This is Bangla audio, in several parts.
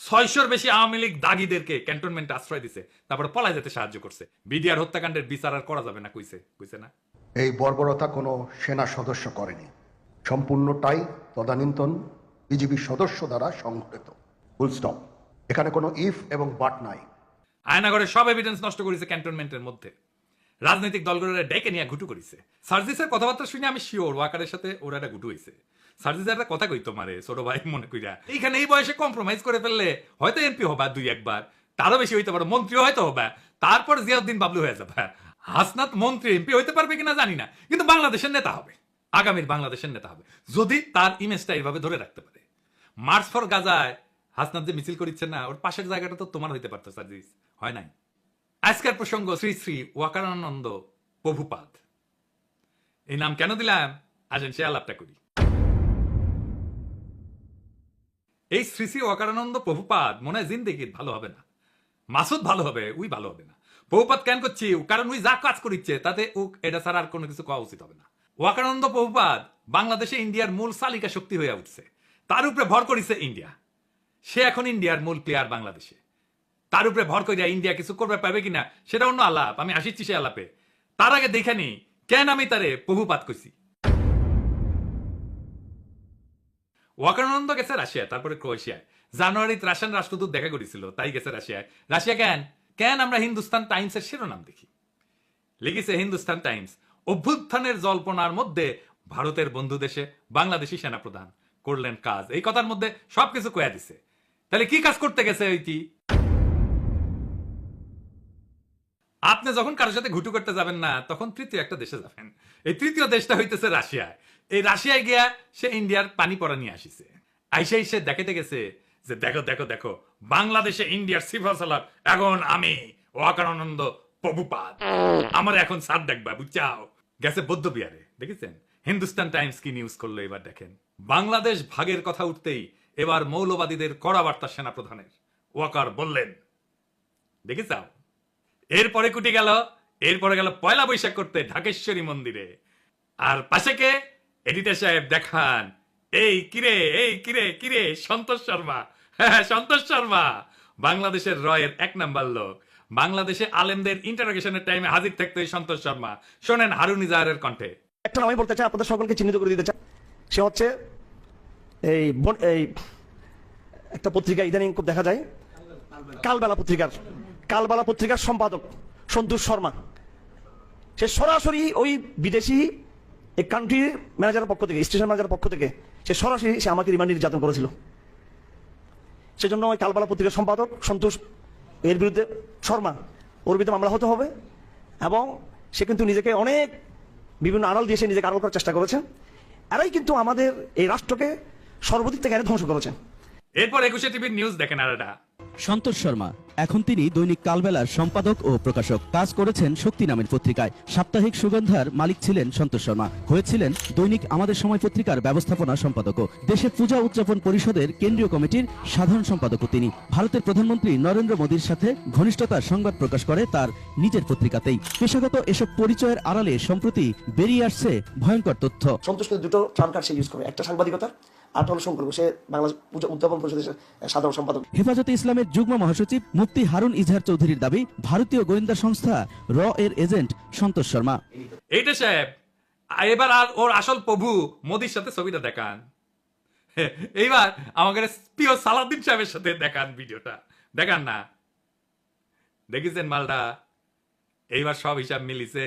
600-র বেশি আওয়ামী লীগ দাগীদেরকে ক্যান্টনমেন্টে আশ্রয় দিছে, তারপরে পলায় যেতে সাহায্য করছে। বিডিআর হত্যাকাণ্ডের বিচার আর করা যাবে না কইছে না? এই বর্বরতা কোনো সেনা সদস্য করেনি, সম্পূর্ণটাই তদানীন্তন বিজিবি সদস্য দ্বারা সংঘটিত। Full stop. এখানে কোনো ইফ এবং বাট নাই। আয়নাগরে সব এভিডেন্স নষ্ট করেছে ক্যান্টনমেন্টের মধ্যে, রাজনৈতিক দলগুলোরে ডেকে নিয়ে ঘুটু করেছে। সার্জিসের কথাবার্তা শুনে আমি শিওর ওয়াকারের সাথে ওরা একটা ঘুটু হয়েছে। সার্জিসের একটা কথা কইতো মারে ছোট ভাই মনে কইরা, এইখানে এই বয়সে কম্প্রোমাইজ করে ফেললে হয়তো এমপি হবা 2-1 বার, তারও বেশি হইতে পারো, মন্ত্রীও হয়তো হবা, তারপর জিয়াউদ্দিন বাবলু হয়ে যাবে। হাসনাত মন্ত্রী এমপি হইতে পারবে কিনা জানি না, কিন্তু বাংলাদেশের নেতা হবে, আগামীর বাংলাদেশের নেতা হবে, যদি তার ইমেজটা এইভাবে ধরে রাখতে পারে। মার্চ ফর গাজায় হাসনাত যে মিছিল করিচ্ছে না, ওর পাশের জায়গাটা তো তোমার হইতে পারতো সার্জিস, হয় নাই? আজকের প্রসঙ্গ শ্রী শ্রী ওয়াকারানন্দ প্রভুপাদ। এই নাম কেন দিলাম আসেন সে আলাপটা করি। এই শ্রী শ্রী ওয়াকারানন্দ প্রভুপাদ মনে হয় জিন্দেগির ভালো হবে না, মাসুদ ভালো হবে, উই ভালো হবে না। প্রভুপাদ কেন করছি? কারণ উই যা কাজ করিচ্ছে তাতে এটা ছাড়া আর কোনো কিছু কওয়া উচিত হবে না। ওয়াকারানন্দ প্রভুপাদ বাংলাদেশে ইন্ডিয়ার মূল চালিকা শক্তি হয়ে উঠছে, তার উপরে ভর করিছে ইন্ডিয়া। সে এখন ইন্ডিয়ার মূল প্লেয়ার বাংলাদেশে, তার উপরে ভর করিয়া ইন্ডিয়া কিছু করবে পাবে কিনা সেটা অন্য আলাপ, আমি আসিচ্ছি সে আলাপে। তার আগে দেখে নি কেন আমি তারে প্রভুপাত কইছি। ওয়াকারানন্দ গেছে রাশিয়া, তারপরে ক্রোয়েশিয়ায়। জানুয়ারিতে রাশিয়ান রাষ্ট্রদূত দেখা করেছিল, তাই গেছে রাশিয়ায়। রাশিয়া কেন কেন আমরা হিন্দুস্তান টাইমসের শিরোনাম দেখি, লিখেছে হিন্দুস্তান টাইমস, অভ্যুত্থানের জল্পনার মধ্যে ভারতের বন্ধু দেশে বাংলাদেশি সেনাপ্রধান করলেন কাজ। এই কথার মধ্যে সবকিছু কয়া দিছে। তাহলে কি কাজ করতে গেছে ওইটি? আপনি যখন কারোর সাথে ঘুটু করতে যাবেন না, তখন তৃতীয় একটা দেশে যাবেন। এই তৃতীয় দেশটা হইতেছে রাশিয়ায়। এই রাশিয়ায় গিয়া সে ইন্ডিয়ার পানি পড়া নিয়ে আসিছে। আইসাই সে দেখাতে গেছে যে দেখো দেখো দেখো, বাংলাদেশে ইন্ডিয়ার সিফা সালার এখন আমি ওয়াকারানন্দ প্রভুপাদ, আমার এখন সার দেখবা বুঝছাও। গেছে বৌদ্ধ বিহারে, দেখেছেন? হিন্দুস্তান টাইমস কি নিউজ করলো এবার দেখেন। বাংলাদেশ ভাগের কথা উঠতেই এবার মৌলবাদীদের কড়া বার্তা সেনাপ্রধানের। ওয়াকার বললেন, দেখেছাও। এরপরে কুটি গেল, এরপরে গেল পয়লা বৈশাখ করতে ঢাকেশ্বরী মন্দিরে। আর পাশে কে? এডিটর সাহেব দেখান, এই কিরে এই কিরে কিরে সন্তোষ শর্মা। হ্যাঁ সন্তোষ শর্মা বাংলাদেশের রয়ের 1 নাম্বার লোক। বাংলাদেশে আলেমদের ইন্টারোগেশনের টাইমে হাজির থাকতো এই সন্তোষ শর্মা। শোনেন হারুন ইজাহারের কণ্ঠে। একটা নাম আমি বলতে চাই, আপনাদের সকলকে চিহ্নিত করে দিতে চাই। সে হচ্ছে এই একটা পত্রিকা ইদানিং খুব দেখা যায়, কালবেলা পত্রিকার সম্পাদক সন্তোষ শর্মা। সে সরাসরি ওই বিদেশি এই কান্ট্রির ম্যানেজারের পক্ষ থেকে, স্টেশন ম্যানেজারের পক্ষ থেকে সে সরাসরি সে আমাকে রিমান্ডে নির্যাতন করেছিল। সেজন্য ওই কালবেলা পত্রিকার সম্পাদক সন্তোষ এর বিরুদ্ধে শর্মা, ওর বিরুদ্ধে মামলা হতে হবে। এবং সে কিন্তু নিজেকে অনেক বিভিন্ন আড়াল দিয়ে সে নিজেকে আড়াল করার চেষ্টা করেছেন। এরাই কিন্তু আমাদের এই রাষ্ট্রকে সর্বদিক থেকে ধ্বংস করেছেন। এরপর 21 টিভির নিউজ দেখেন। আর এটা সন্তোষ শর্মা, এখন তিনি দৈনিক কালবেলার সম্পাদক ও প্রকাশক। কাজ করেছেন শক্তি নামের পত্রিকায়। সাপ্তাহিক সুগন্ধার মালিক ছিলেন সন্তোষ শর্মা। হয়েছিলেন দৈনিক আমাদের সময় পত্রিকার ব্যবস্থাপনা সম্পাদকও। দেশে পূজা উদযাপন পরিষদের কেন্দ্রীয় কমিটির সাধারণ সম্পাদকও তিনি। ভারতের প্রধানমন্ত্রী নরেন্দ্র মোদীর সাথে ঘনিষ্ঠতার সংবাদ প্রকাশ করে তার নিজের পত্রিকাতেই। পেশাগত এসব পরিচয়ের আড়ালে সম্প্রতি বেরিয়ে আসছে ভয়ঙ্কর তথ্য। সন্তোষকে দুটো ট্রাম্প কার্ড সে ইউজ করে, একটা সাংবাদিকতার আর হলো সম্পর্ক। সে বাংলাদেশ পূজা উদযাপন পরিষদের সাধারণ সম্পাদক। হেফাজতে ইসলামের যুগ্ম মহাসচিব মুফতি হারুন ইজহার চৌধুরীর দাবি, ভারতীয় গোয়েন্দা সংস্থা র এর এজেন্ট সন্তোষ শর্মা। এইটা সাহেব এবার আর ওর আসল প্রভু মোদির সাথে ছবিটা দেখান। এইবার আমাকে প্রিয় সালাউদ্দিন সাহেবের সাথে দেখান, ভিডিওটা দেখান না। দেখেছেন মালটা? এইবার সব হিসাব মিলিছে,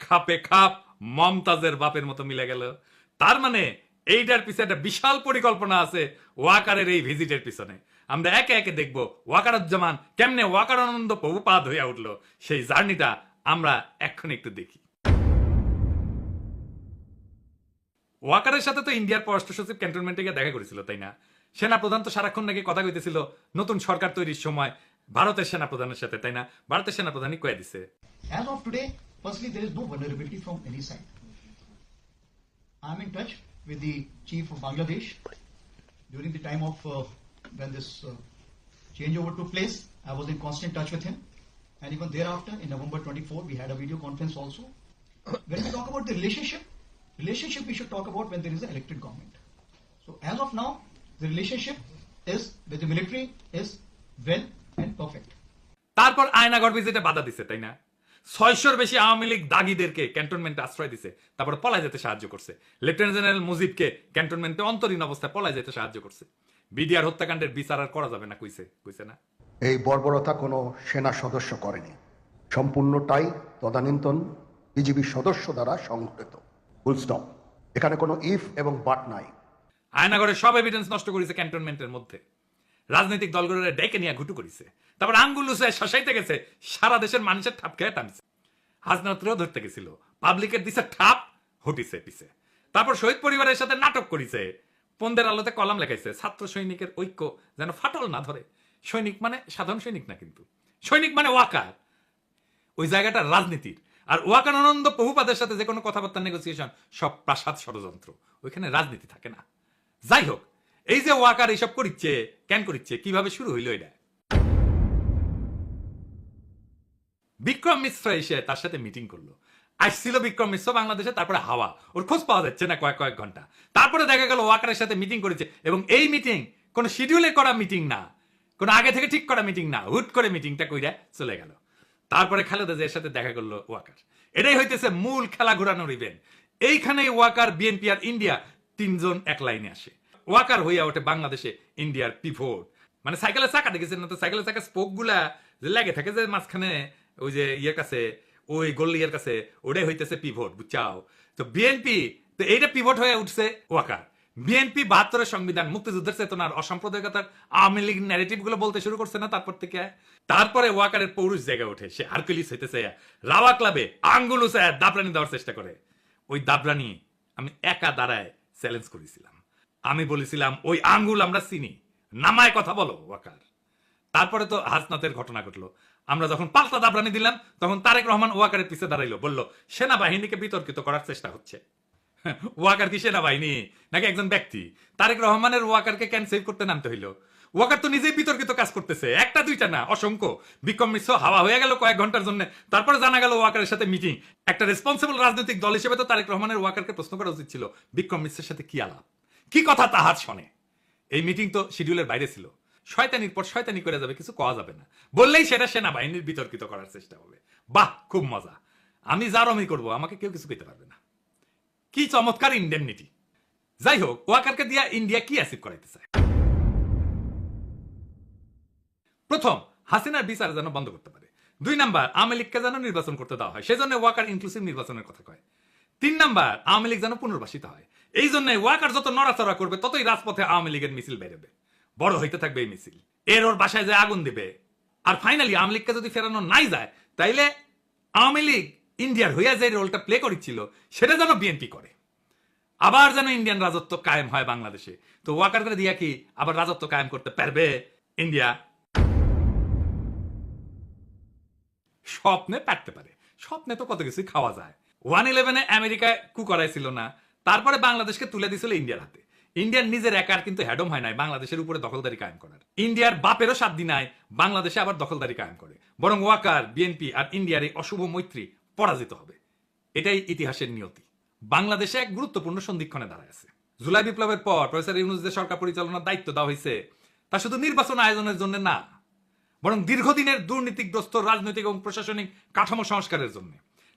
খাপে খাপ মমতাজের বাপের মতো মিলে গেল। তার মানে এইটার পিছনে একটা বিশাল পরিকল্পনা আছে ওয়াকারের এই ভিজিটের পিছনে। আমরা একে একে দেখবো ওয়াকারুজ্জামান কেমনে ওয়াকারানন্দ প্রভুপাদ হইয়া উঠলো, সেই জার্নিটা আমরা এখন একটু দেখি। ওয়াকারের সাথে তো ইন্ডিয়ার পররাষ্ট্র সচিব ক্যান্টনমেন্টে গিয়ে দেখা করেছিল, তাই না? সেনাপ্রধান তো সারাক্ষণ নাকি কথা কইতেছিল নতুন সরকার তৈরির সময় ভারতের সেনাপ্রধানের সাথে, তাই না? ভারতের সেনাপ্রধানই কয়ে দিছে, As of today, firstly, there is no vulnerability from any side. I am in touch with the chief of Bangladesh during the time of when this changeover took place. I was in constant touch with him, and even thereafter, in November 24, we had a video conference also. When we talk about the relationship we should talk about when there is an elected government. So as of now, the relationship is with the military is well and perfect. তারপর আয়নাগর ভিজিটে বাধা দিছে, তাই না? 600-র বেশি আওয়ামী লীগ দাগীদেরকে ক্যান্টনমেন্টে আশ্রয় দিছে, তারপর পলায় যেতে সাহায্য করছে। লেফটেন্যান্ট জেনারেল মুজিবকে ক্যান্টনমেন্টে অন্তরীণ অবস্থায় পলায় যেতে সাহায্য করছে। বিডিআর হত্যাকাণ্ডের বিচার আর করা যাবে না কইছে না? এই বর্বরতা কোনো সেনা সদস্য করেনি, সম্পূর্ণটাই তদানীন্তন বিজিবি সদস্য দ্বারা সংঘটিত। Full stop. এখানে কোনো ইফ এবং বাট নাই। আয়নাগরের সব এভিডেন্স নষ্ট করেছে ক্যান্টনমেন্টের মধ্যে। রাজনৈতিক দলগুলোরে ডেকে নিয়ে ঘুটু করেছে, তারপর আঙ্গুলুসে শাসাইতে গেছে, সারা দেশের মানুষের ঠাপ খেয়ে টানছে। হাজনাত্রেও ধরতে গেছিল, পাবলিকের দিছে ঠাপ, হটিছে পিছে। তারপর শহীদ পরিবারের সাথে নাটক করেছে, পন্দের আলোতে কলাম লেখাইছে, ছাত্র সৈনিকের ঐক্য যেন ফাটল না ধরে। সৈনিক মানে সাধারণ সৈনিক না, কিন্তু সৈনিক মানে ওয়াকার। ওই জায়গাটা রাজনীতির। আর ওয়াকারানন্দ বহুপাদের সাথে যে কোনো কথাবার্তা নেগোসিয়েশন সব প্রাসাদ ষড়যন্ত্র, ওইখানে রাজনীতি থাকে না। যাই হোক, এই যে ওয়াকার এইসব করিচ্ছে, কেন করিচ্ছে, কিভাবে শুরু হইল এটা? বিক্রম মিশ্র এসে তার সাথে মিটিং করলো। আসছিল বিক্রম মিশ্র বাংলাদেশে, তারপরে হাওয়া, ওর খোঁজ পাওয়া যাচ্ছে না কয়েক ঘন্টা। তারপরে দেখা গেল ওয়াকারের সাথে মিটিং করেছে, এবং এই মিটিং কোন শিডিউলে করা মিটিং না, কোন আগে থেকে ঠিক করা মিটিং না, হুট করে মিটিংটা কইরা চলে গেল। তারপরে খালেদা জিয়ার সাথে দেখা করলো ওয়াকার। এটাই হইতেছে মূল খেলা ঘোরানোর ইভেন্ট। এইখানে ওয়াকার, বিএনপি আর ইন্ডিয়া তিনজন এক লাইনে আসে। ওয়াকার হইয়া ওঠে বাংলাদেশে ইন্ডিয়ার পিভট। মানে সাইকেলের চাকা দেখেছেন না তো? সাইকেলের চাকা স্পোক গুলা যে লেগে থাকে যে মাঝখানে, ওই যে ইয়ের কাছে, ওই গোল্লিয়ার কাছে, ওটাই হইতেছে পিভট, বুঝছাও? তো বিএনপি তো এইটা পিভট হয়ে উঠছে ওয়াকার। বিএনপি 72-এর সংবিধান, মুক্তিযুদ্ধের চেতনার, অসাম্প্রদায়িকতার, আওয়ামী লীগ ন্যারেটিভ গুলো বলতে শুরু করছে না তারপর থেকে। তারপরে ওয়াকারের পৌরুষ জায়গা ওঠে, সে হারকুলিস হইতেছে, রাওয়া ক্লাবে আঙ্গুল উঁচায় দাবরানি দেওয়ার চেষ্টা করে। ওই দাবরানি আমি একা দাঁড়ায় চ্যালেঞ্জ করেছিলাম। আমি বলেছিলাম, ওই আঙ্গুল আমরা চিনি, নামায় কথা বলো ওয়াকার। তারপরে তো হাসনাতের ঘটনা ঘটলো। আমরা যখন পাল্টা দাবরানি দিলাম, তখন তারেক রহমান ওয়াকারের পিছে দাঁড়াইলো, বলল সেনাবাহিনীকে বিতর্কিত করার চেষ্টা হচ্ছে। ওয়াকার কি সেনাবাহিনী নাকি একজন ব্যক্তি? তারেক রহমানের ওয়াকারকে কেন সেভ করতে নামতে হইলো? ওয়াকার তো নিজেই বিতর্কিত কাজ করতেছে, একটা দুইটা না, অসংখ্য। বিক্রম মিশ্র হাওয়া হয়ে গেল কয়েক ঘন্টার জন্য। তারপরে জানা গেল ওয়াকারের সাথে মিটিং। একটা রেসপন্সিবল রাজনৈতিক দল হিসেবে তো তারেক রহমানের ওয়াকারকে প্রশ্ন করা উচিত ছিল, বিক্রম মিশ্রের সাথে কি আলাপ, কি কথা তাহার শোনে। এই মিটিং তো শিডিউলের বাইরে ছিল। শয়তানির পর শয়তানি করে যাবে, কিছু কওয়া যাবে না। বললেই সেটা সেনাবাহিনীর বিতর্কিত করার চেষ্টা হবে। বাহ, খুব মজা। আমি যারমি করবো, আমাকে কেউ কিছু কইতে পারবে না। কি চমৎকার ইন্ডেমনিটি। যাই হোক, ওয়াকারকে দিয়া ইন্ডিয়া কি অ্যাচিভ করাইতে চায়? প্রথম, হাসিনার বিচার যেন বন্ধ করতে পারে। 2 নাম্বার, আওয়ামী লীগকে যেন নির্বাচন করতে দেওয়া হয়, সেজন্য ওয়াকার ইনক্লুসিভ নির্বাচনের কথা কয়। 3 নাম্বার, আওয়ামী লীগ যেন পুনর্বাসিত হয়। এই জন্য ওয়াকার যত নড়াচড়া করবে, ততই রাজপথে আওয়ামী লীগের মিছিল বেরোবে, বড় হইতে থাকবে এই মিছিল। ওর বাসায় যে আগুন দিবে। আর ফাইনালি আওয়ামী লীগকে যদি ফেরানো নাই যায়, তাইলে আওয়ামী লীগ ইন্ডিয়ার হইয়া যে রোলটা প্লে করেছিল, সেটা যেন বিএনপি করে। আবার যেন ইন্ডিয়ান রাজত্ব কায়েম হয় বাংলাদেশে। তো ওয়াকার করে দিয়া কি আবার রাজত্ব কায়েম করতে পারবে ইন্ডিয়া? স্বপ্নে পারতে পারে, স্বপ্নে তো কত কিছুই খাওয়া যায়। 1/11-এ আমেরিকায় কু করাইছিল না, তারপরে বাংলাদেশকে তুলে দিছিল ইন্ডিয়ার হাতে। ইন্ডিয়ার নিজের একার কিন্তু হ্যাডম হয় নাই বাংলাদেশের উপরে দখলদারি কায়েম করার। ইন্ডিয়ার বাপেরও সাধ্য নাই বাংলাদেশে আবার দখলদারি কায়েম করে। বরং ওয়াকার, বিএনপি আর ইন্ডিয়ার এই অশুভ মৈত্রী পরাজিত হবে। এটাই ইতিহাসের নিয়তি। বাংলাদেশে এক গুরুত্বপূর্ণ সন্ধিক্ষণে দাঁড়ায় আছে। জুলাই বিপ্লবের পর প্রফেসর ইউনূস যে সরকার পরিচালনার দায়িত্ব দেওয়া হয়েছে, তা শুধু নির্বাচন আয়োজনের জন্য না, বরং দীর্ঘদিনের দুর্নীতিগ্রস্ত রাজনৈতিক এবং প্রশাসনিক কাঠামো সংস্কারের জন্য।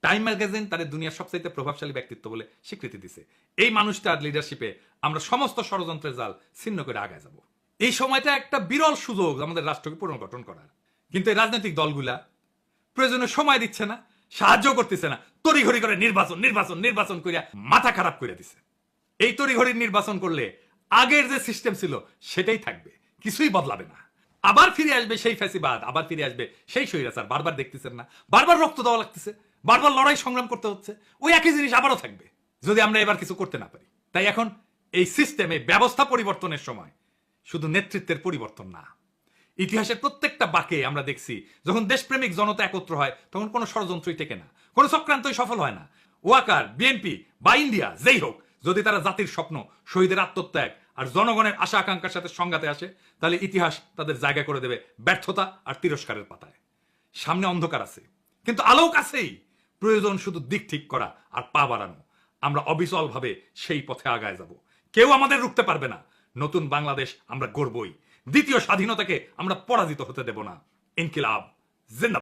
টাইম ম্যাগাজিন তাদের দুনিয়ার সবচাইতে প্রভাবশালী ব্যক্তিত্ব বলে স্বীকৃতি দিছে। এই মানুষটার লিডারশিপে আমরা সমস্ত ষড়যন্ত্রের জাল ছিন্ন করে আগায় যাব। এই সময়টা একটা বিরল সুযোগ আমাদের রাষ্ট্রকে পুনর্গঠন করার। কিন্তু এই রাজনৈতিক দলগুলা প্রয়োজনে সময় দিচ্ছে না, সাহায্য করতেছে না, তড়িঘড়ি করে নির্বাচন নির্বাচন নির্বাচন করিয়া মাথা খারাপ করে দিছে। এই তড়িঘড়ির নির্বাচন করলে আগের যে সিস্টেম ছিল সেটাই থাকবে, কিছুই বদলাবে না। আবার ফিরে আসবে সেই ফ্যাসিবাদ, আবার ফিরে আসবে সেই স্বৈরাচার। বারবার দেখতেছেন না, বারবার রক্ত দেওয়া লাগতেছে, বারবার লড়াই সংগ্রাম করতে হচ্ছে, ওই একই জিনিস আবারও থাকবে যদি আমরা এবার কিছু করতে না পারি। তাই এখন এই সিস্টেমে ব্যবস্থা পরিবর্তনের সময়, শুধু নেতৃত্বের পরিবর্তন না। ইতিহাসের প্রত্যেকটা বাঁকে আমরা দেখছি, যখন দেশপ্রেমিক জনতা একত্র হয়, তখন কোনো ষড়যন্ত্রই টেকে না, কোনো চক্রান্তই সফল হয় না। ওয়াকার, বিএনপি বা ইন্ডিয়া যেই হোক, যদি তারা জাতির স্বপ্ন, শহীদের আত্মত্যাগ আর জনগণের আশা আকাঙ্ক্ষার সাথে সংঘাতে আসে, তাহলে ইতিহাস তাদের জায়গা করে দেবে ব্যর্থতা আর তিরস্কারের পাতায়। সামনে অন্ধকার আছে, কিন্তু আলোক আছেই। প্রয়োজন শুধু দিক ঠিক করা আর পা বাড়ানো। আমরা অবিচলভাবে সেই পথে আগায় যাব, কেউ আমাদের রুখতে পারবে না। নতুন বাংলাদেশ আমরা গড়বই, দ্বিতীয় স্বাধীনতাকে আমরা পরাজিত হতে দেব না। ইনকিলাব জিন্দাবাদ।